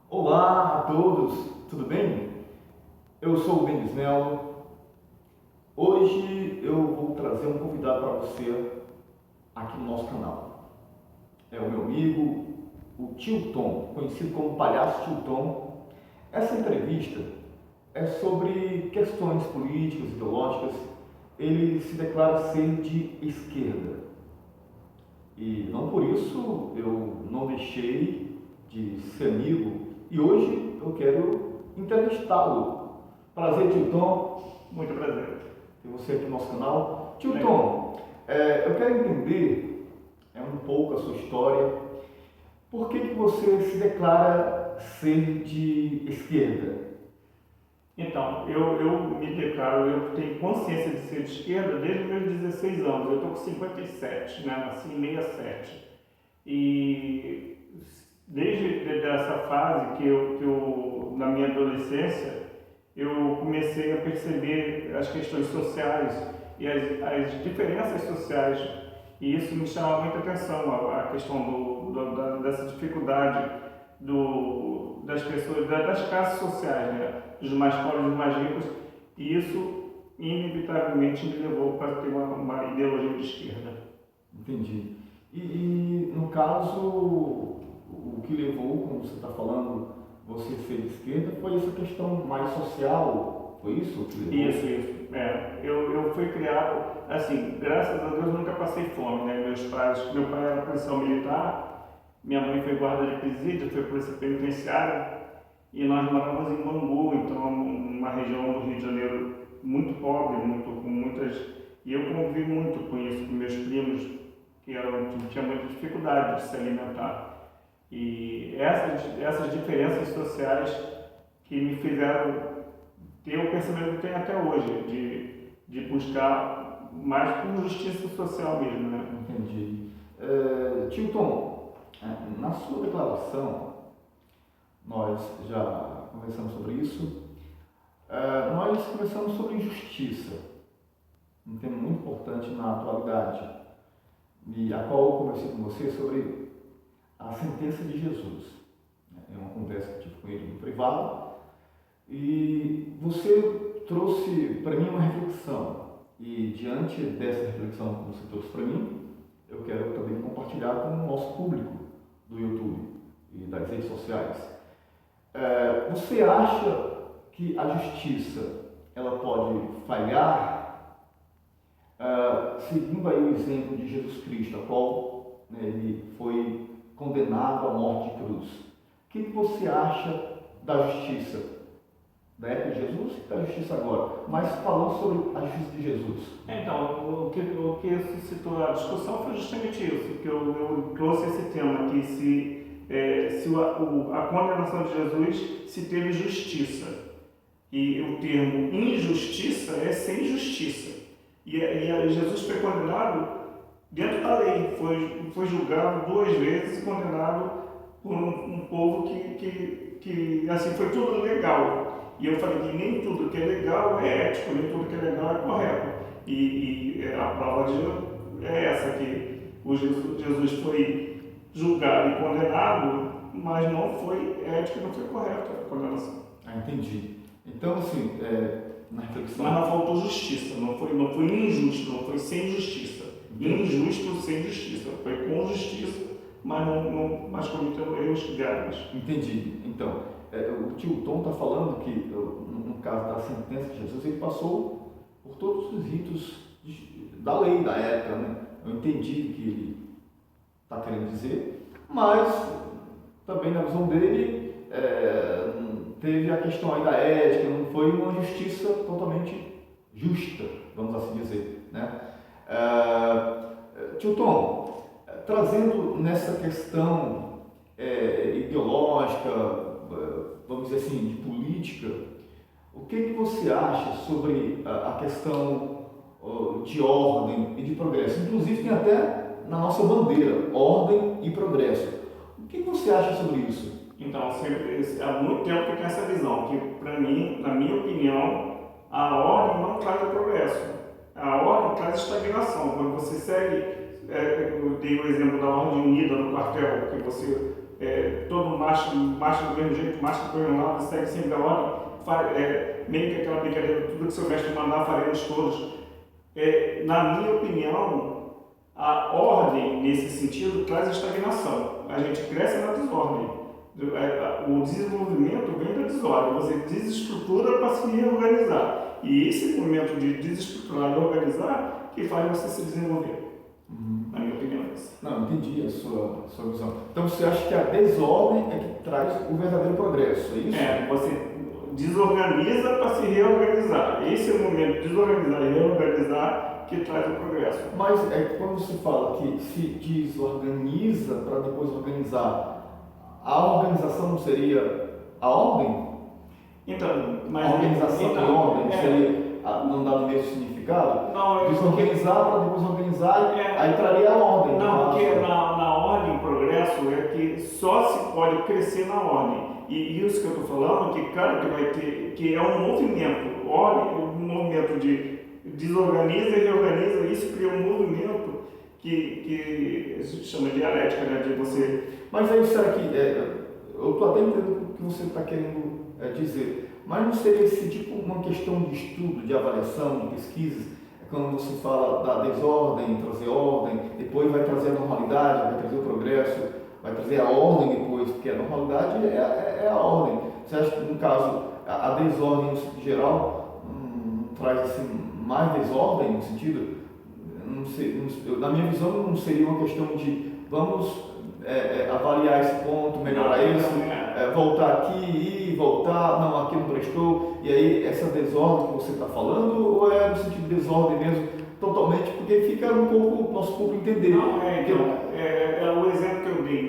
Olá a todos, tudo bem? Eu sou o Denis Melo. Hoje eu vou trazer um convidado para você aqui no nosso canal. É o meu amigo, o Tio Tom, conhecido como Palhaço Tio Tom. Essa entrevista é sobre questões políticas, ideológicas. Ele se declara ser de esquerda e não por isso eu não deixei de ser amigo e hoje eu quero entrevistá-lo. Prazer, Tio Tom. Muito prazer. Ter você aqui no nosso canal. Tio Legal. Tom, eu quero entender um pouco a sua história. Por que você se declara ser de esquerda? Então, eu me declaro, eu tenho consciência de ser de esquerda desde os meus 16 anos. Eu estou com 57, né? Nasci em 67. E desde essa fase na minha adolescência, eu comecei a perceber as questões sociais e as diferenças sociais. E isso me chama muita atenção, a questão dessa dificuldade das pessoas, das classes sociais, né? Dos mais pobres e dos mais ricos. E isso, inevitavelmente, me levou para ter uma ideologia de esquerda. Entendi. E no caso, o que levou, como você está falando, você ser de esquerda, foi essa questão mais social, foi isso que levou? Isso. Eu fui criado, assim, graças a Deus nunca passei fome, né? Meu pai era policial militar, minha mãe foi guarda de presídio, foi polícia penitenciária, e nós morávamos em Bangu, então uma região do Rio de Janeiro muito pobre, com muitas. E eu convivi muito com isso, com meus primos, que tinham muita dificuldade de se alimentar. E essas diferenças sociais que me fizeram ter o pensamento que eu tenho até hoje, de buscar mais por justiça social mesmo, né? Entendi. Tio Tom, na sua declaração, nós já conversamos sobre isso, nós conversamos sobre injustiça, um tema muito importante na atualidade, e a qual eu conversei com você sobre a sentença de Jesus. É uma conversa que tive com ele no privado, e você trouxe para mim uma reflexão, e diante dessa reflexão que você trouxe para mim, eu quero também compartilhar com o nosso público do YouTube e das redes sociais. Você acha que a justiça ela pode falhar, seguindo aí o exemplo de Jesus Cristo, a qual, né, ele foi condenado à morte de cruz? O que você acha da justiça da época de Jesus e da justiça agora? Mas falando sobre a justiça de Jesus. Então, o que suscitou a discussão foi justamente isso, que eu trouxe esse tema aqui, se a condenação de Jesus, se teve justiça. E o termo injustiça é sem justiça. E Jesus foi condenado dentro da lei, foi julgado 2 vezes e condenado por um povo que assim, foi tudo legal. E eu falei que nem tudo que é legal é ético, nem tudo que é legal é correto. E a prova é essa, que Jesus foi julgado e condenado, mas não foi ético, não foi correto a condenação. Entendi. Então, assim, na reflexão... Mas não faltou justiça, não foi injusto, não foi sem justiça. Injusto sem justiça, foi com justiça, mas cometeu erros graves. Entendi. Então, o tio Tom está falando que, no caso da sentença de Jesus, ele passou por todos os ritos da lei da época, né? Eu entendi o que ele está querendo dizer, mas também na visão dele teve a questão aí da ética, não foi uma justiça totalmente justa, vamos assim dizer, né? Tio Tom, trazendo nessa questão ideológica, vamos dizer assim, de política, o que você acha sobre a questão de ordem e de progresso? Inclusive tem até na nossa bandeira, ordem e progresso. O que você acha sobre isso? Então, há muito tempo que eu tenho essa visão, que para mim, na minha opinião, a ordem não traz o progresso. A ordem traz estagnação. Quando você segue, eu dei o exemplo da ordem unida no quartel, que todo macho marcha do mesmo jeito, marcha do mesmo lado, segue sempre a ordem, meio que aquela brincadeira, tudo que seu mestre mandar faremos todos. Na minha opinião, a ordem, nesse sentido, traz estagnação. A gente cresce na desordem. O desenvolvimento vem da desordem. Você desestrutura para se reorganizar. E esse momento de desestruturar e organizar que faz você se desenvolver. Na minha opinião, é isso. Não, entendi a sua visão. Então você acha que a desordem é que traz o verdadeiro progresso, é isso? Você desorganiza para se reorganizar. Esse é o momento de desorganizar e reorganizar que traz o progresso. Mas quando se fala que se desorganiza para depois organizar, a organização não seria a ordem? Então, a organização de ordem seria não dá o mesmo significado? Não, desorganizar para depois organizar, aí traria a ordem. Não, porque na ordem, o progresso é que só se pode crescer na ordem. E isso que eu estou falando, que claro que vai ter, que é um movimento, ordem, um movimento de desorganiza e reorganiza, isso cria um movimento que a gente chama de dialética, né, de você... Mas aí será que, eu estou até entendendo o que você está querendo dizer, mas não seria esse tipo uma questão de estudo, de avaliação, de pesquisas, quando você fala da desordem, trazer ordem, depois vai trazer a normalidade, vai trazer o progresso, vai trazer a ordem depois, porque a normalidade é a ordem. Você acha que, no caso, a desordem no geral traz assim, mais desordem no sentido? Não sei, na minha visão não seria uma questão de vamos avaliar esse ponto, melhorar isso, voltar aqui e voltar, não, aqui não prestou, e aí essa desordem que você está falando, ou é no sentido de desordem mesmo, totalmente, porque fica um pouco o nosso público entender. Não, o exemplo que eu dei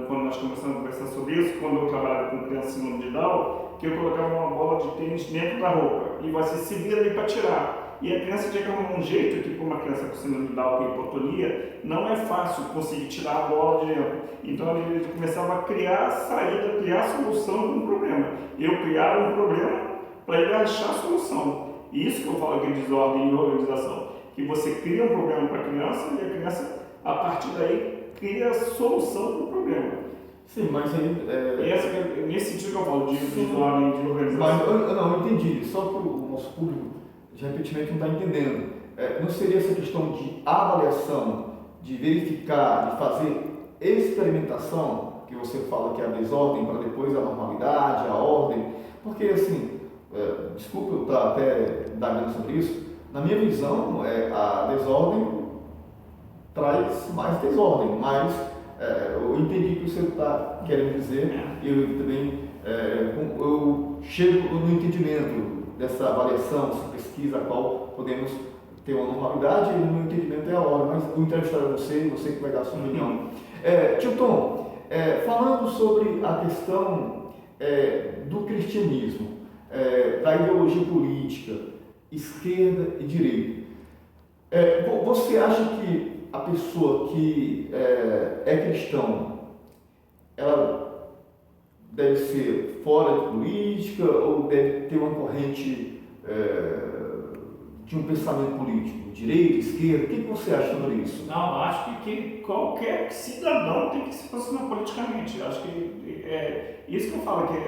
quando nós começamos a conversar sobre isso, quando eu trabalhava com criança síndrome de Down, que eu colocava uma bola de tênis dentro da roupa, e você se vira ali para tirar. E a criança tinha que arrumar um jeito que, como uma criança com síndrome de Down, com hipotonia, não é fácil conseguir tirar a bola de dentro. Então ele começava a criar saída, criar solução para um problema. Eu criava um problema para ele achar a solução. E isso que eu falo que é desordem e organização. Que você cria um problema para a criança e a criança, a partir daí, cria a solução para o problema. Sim, mas aí... nesse sentido que eu falo de desordem e de organização. Mas, não, eu entendi. Só que o nosso público, repentinamente, não está entendendo. Não seria essa questão de avaliação, de verificar, de fazer experimentação, que você fala que é a desordem para depois a normalidade, a ordem? Porque, assim, desculpa eu estar até indagando sobre isso, na minha visão, a desordem traz mais desordem, mas eu entendi o que você está querendo dizer, e eu também eu chego no entendimento dessa avaliação, dessa pesquisa, a qual podemos ter uma normalidade, e o meu entendimento é a ordem, mas o entrevistado é você que vai dar a sua opinião. Tio Tom, falando sobre a questão do cristianismo, da ideologia política, esquerda e direita, você acha que a pessoa que é cristão, ela deve ser fora de política ou deve ter uma corrente de um pensamento político, direita, esquerda? O que você acha sobre isso? Não, acho que qualquer cidadão tem que se posicionar politicamente. Acho que isso que eu falo, que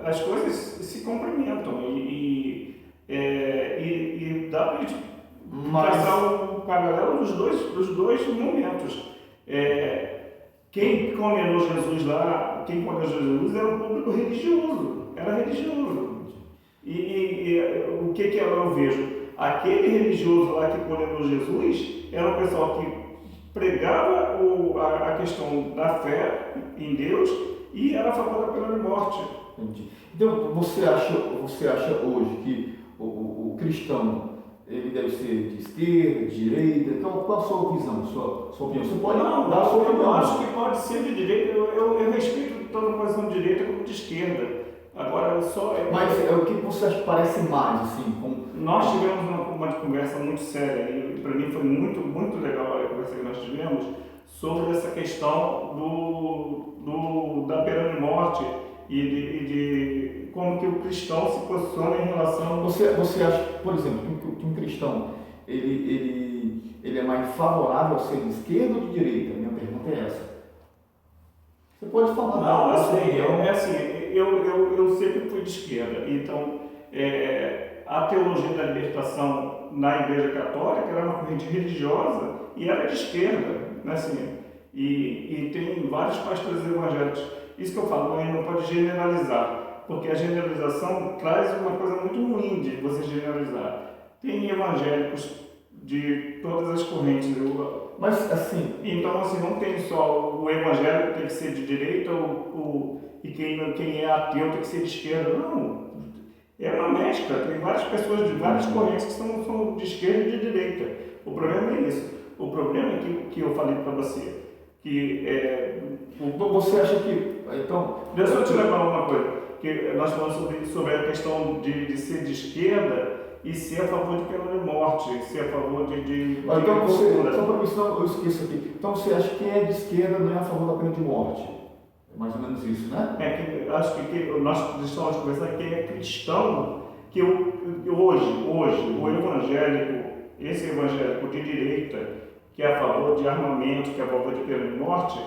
as coisas se complementam e dá para a gente traçar um paralelo dos dois momentos. Quem condenou Jesus lá, quem condenou Jesus era um público religioso, era religioso. E o que eu vejo? Aquele religioso lá que condenou Jesus era um pessoal que pregava a questão da fé em Deus e era a favor da pena de morte. Entendi. Então, você acha hoje que o cristão ele deve ser de esquerda, de direita? Então, qual a sua visão, sua opinião? Você pode dar a sua opinião. Eu acho que pode ser de direita. Eu respeito tanto a posição de direita como de esquerda. Agora, Mas o que você acha que parece mais, assim? Nós tivemos uma conversa muito séria, e para mim foi muito, muito legal a conversa que nós tivemos, sobre essa questão da pena de morte e de como que o cristão se posiciona em relação... Você acha, por exemplo, que um cristão ele é mais favorável a ser de esquerda ou de direita? Minha pergunta é essa. Você pode falar Não, da sua assim, opinião. eu sempre fui de esquerda, então a teologia da libertação na Igreja Católica era uma corrente religiosa e era de esquerda, né, assim, e tem vários pastores evangélicos. Isso que eu falo, não pode generalizar, porque a generalização traz uma coisa muito ruim de você generalizar. Tem evangélicos de todas as correntes. Mas, assim, Então, assim, não tem só o evangélico tem que ser de direita e quem é ateu tem que ser de esquerda. Não. É uma mescla. Tem várias pessoas de várias correntes que são de esquerda e de direita. O problema é isso. O problema é que eu falei para você. você acha que. Então. Deixa eu te lembrar uma coisa. Que nós falamos sobre a questão de ser de esquerda e ser a favor de pena de morte, ser a favor de Então você, tortura. só para mim, senão eu esqueço aqui. Então você acha que quem é de esquerda não é a favor da pena de morte? É mais ou menos isso, né? Acho que nós estamos conversando quem é cristão, que hoje, o evangélico, esse evangélico de direita, que é a favor de armamento, que é a favor de pena de morte,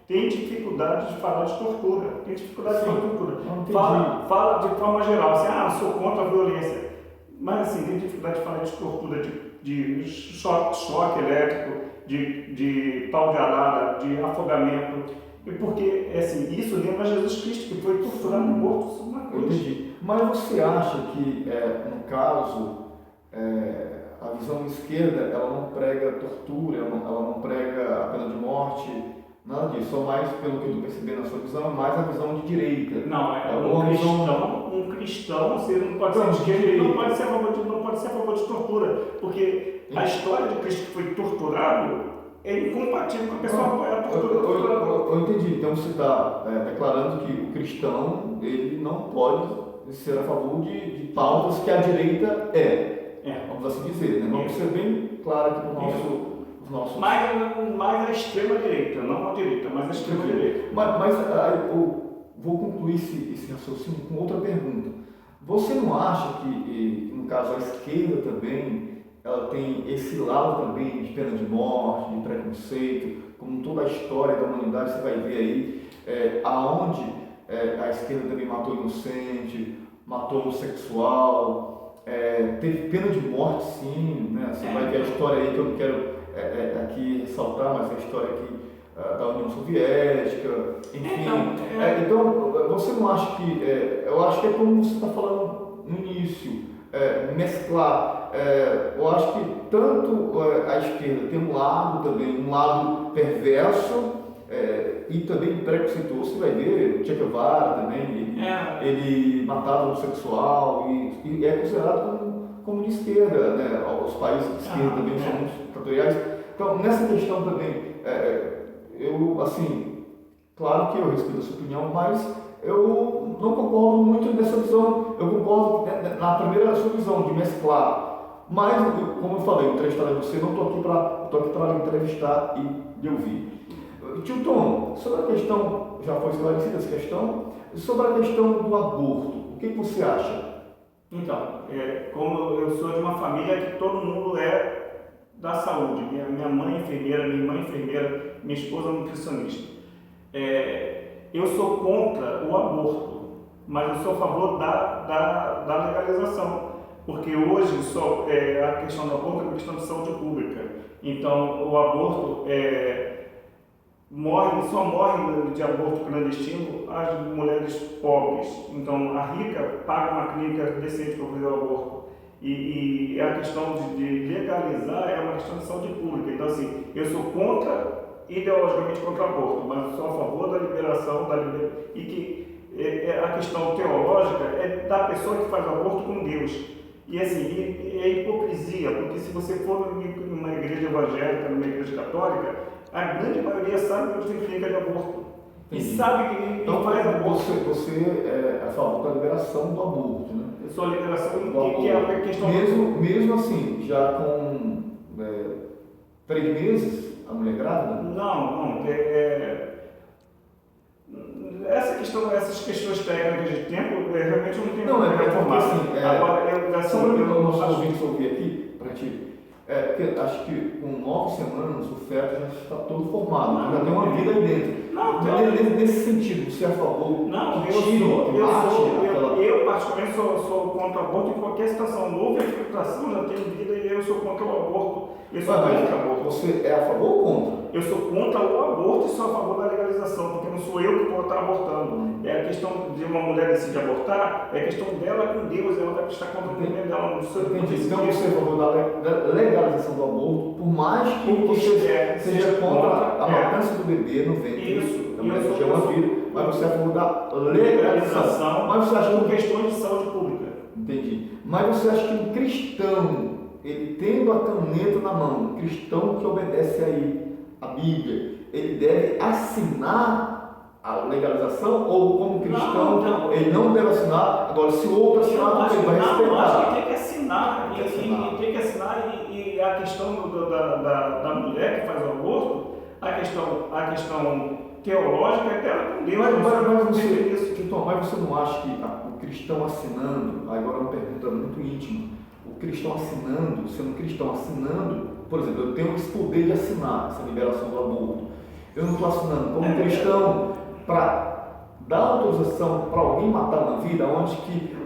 tem dificuldade de falar de tortura. Tem dificuldade de falar de tortura. Fala de forma geral, assim, sou contra a violência. Mas assim, tem dificuldade de falar de tortura, de choque elétrico, de pau de arara, de afogamento. E porque, assim, isso lembra Jesus Cristo, que foi torturado e morto sobre uma cruz. Entendi. Mas você acha que, no caso, a visão esquerda, ela não prega tortura, ela não prega a pena de morte, nada disso, só mais, pelo que eu estou percebendo na sua visão, é mais a visão de direita. Não, um cristão, você não pode ser de esquerda, não pode ser a favor de tortura, porque a história de Cristo que foi torturado é incompatível com a pessoa apoiar a tortura. Eu entendi, então você está declarando que o cristão, ele não pode ser a favor de pautas que a direita vamos assim dizer, né? Vamos ser bem claro aqui para os nossos... Mais a extrema direita, não a direita, mas a extrema direita. Mas eu vou concluir esse raciocínio com outra pergunta. Você não acha que, no caso, a esquerda também, ela tem esse lado também de pena de morte, de preconceito, como toda a história da humanidade, você vai ver aí, aonde a esquerda também matou inocente, matou homossexual, teve pena de morte sim, né? Você vai ver a história aí que eu não quero aqui ressaltar, mas a história aqui da União Soviética, enfim. Então, você não acha que, eu acho que é como você está falando no início, mesclar, eu acho que tanto a esquerda tem um lado também, um lado perverso e também preconceituoso. Você vai ver o Che Guevara também, ele matava homossexual e é considerado como de esquerda, né? Os países de esquerda também são muito ditatoriais. Então, nessa questão também, eu, assim, claro que eu respeito a sua opinião, mas eu não concordo muito nessa visão. Eu concordo na primeira sua visão, de mesclar. Mas, como eu falei, entrevistar você, não estou aqui para entrevistar e de ouvir. Tio Tom, sobre a questão, já foi esclarecida essa questão, sobre a questão do aborto, o que você acha? Então, como eu sou de uma família que todo mundo é da saúde, minha mãe é enfermeira, minha irmã é enfermeira, minha esposa é nutricionista. Eu sou contra o aborto, mas eu sou a favor da legalização, porque hoje a questão do aborto é uma questão de saúde pública. Então, o aborto só morrem de aborto clandestino as mulheres pobres. Então, a rica paga uma clínica decente para fazer o aborto. E a questão de legalizar é uma questão de saúde pública. Então, assim, eu sou ideologicamente contra o aborto, mas eu sou a favor da liberação, e que a questão teológica é da pessoa que faz o aborto com Deus. E assim, é hipocrisia, porque se você for numa igreja evangélica, numa igreja católica, a grande maioria sabe que tem clínica de aborto. E sabe que então, faz aborto. Você é a favor da liberação do aborto, né? Eu sou a liberação que é a questão... Mesmo assim, já com 3 meses, a mulher grávida? Não. Essas questões técnicas de tempo, realmente eu não tenho porque assim, agora, só para os nossos ouvintes ouvir aqui, para ti, Porque acho que com 9 semanas o feto já está todo formado, Não, já tem uma vida aí dentro. Não, Nesse sentido, você é a favor não, que tiram, que matem eu particularmente sou contra o aborto em qualquer situação. Houve a infiltração, já tem vida e eu sou contra o aborto. Eu sou contra o aborto. Você é a favor ou contra? Eu sou contra o aborto e sou a favor da legalização, porque não sou eu que vou estar abortando. É a questão de uma mulher decidir abortar, é a questão dela com Deus, ela vai prestar conta do bem dela. Não sou eu que Entendi. decidir. Então você é a favor da legalização do aborto, por mais que você seja contra a matança do bebê no ventre. Isso. Da mulher que tinha uma vida, mas você é a favor da legalização. Mas você acha por que questões de saúde pública. Entendi. Mas você acha que um cristão, ele tendo a caneta na mão, um cristão que obedece aí a Bíblia, ele deve assinar a legalização? Ou como cristão, Não. ele não deve assinar? Agora, se o outro assinar, ele vai respeitar. Eu acho que tem que assinar. Tem que assinar. E a questão da mulher que faz o aborto, a questão teológica é dela com Deus. Mas você não acha que o cristão assinando, agora uma pergunta muito íntima, o cristão assinando, sendo um cristão assinando, por exemplo, eu tenho esse poder de assinar essa liberação do aborto, eu não estou assinando como cristão para dar autorização para alguém matar uma vida, onde que,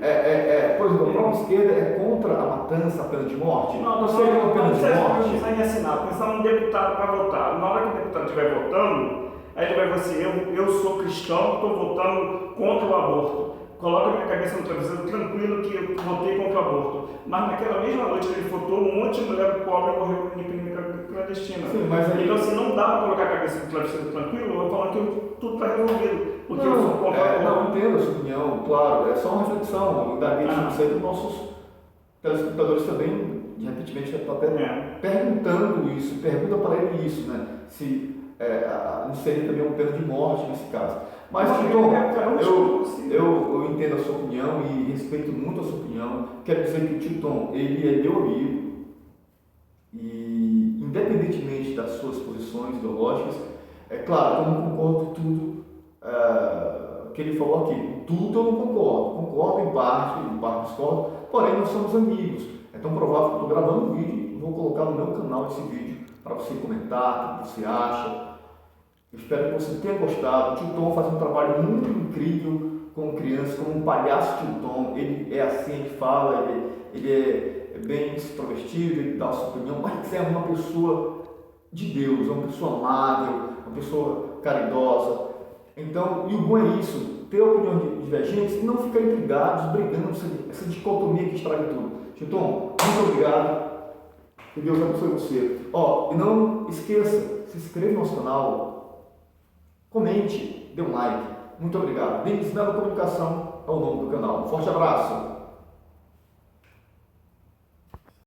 por exemplo, a própria esquerda é contra a matança, a pena de morte? Não seria uma pena de morte? Não precisa assinar, pensar num deputado para votar. Na hora que o deputado estiver votando, aí ele vai dizer assim, eu sou cristão, estou votando contra o aborto. Coloca minha cabeça no travesseiro tranquilo que eu votei contra o aborto. Mas naquela mesma noite que ele votou, um monte de mulher pobre morreu em clínica clandestina. Sim, mas aí... Então assim, não dá para colocar a cabeça no travesseiro tranquilo, eu falo que tudo está resolvido. Porque eu sou contra o aborto. Não, entendo a sua opinião, claro, é só uma reflexão. Eu daria não sei dos nossos telespectadores também, de repente, está até perguntando isso, pergunta para ele isso, né? Se não seria também uma pena de morte nesse caso. Mas, Tom, eu entendo a sua opinião e respeito muito a sua opinião. Quero dizer que o tio Tom, ele é meu amigo e, independentemente das suas posições ideológicas, é claro, eu não concordo com tudo que ele falou aqui. Tudo eu não concordo em parte discordo, porém nós somos amigos. É tão provável que eu estou gravando um vídeo e vou colocar no meu canal esse vídeo para você comentar o que você acha. Eu espero que você tenha gostado. O tio Tom faz um trabalho muito incrível com crianças, como um palhaço tio Tom. Ele é assim, ele fala, ele é bem extrovertido, ele dá a sua opinião, mas é uma pessoa de Deus, é uma pessoa amável, uma pessoa caridosa. Então, e o bom é isso, ter opiniões divergentes e não ficar intrigados, brigando, essa dicotomia que estraga tudo. Tio Tom, muito obrigado. Que Deus abençoe você. E não esqueça, se inscreva no nosso canal. Comente, dê um like. Muito obrigado. Denis Melo Comunicação é o nome do canal. Forte abraço.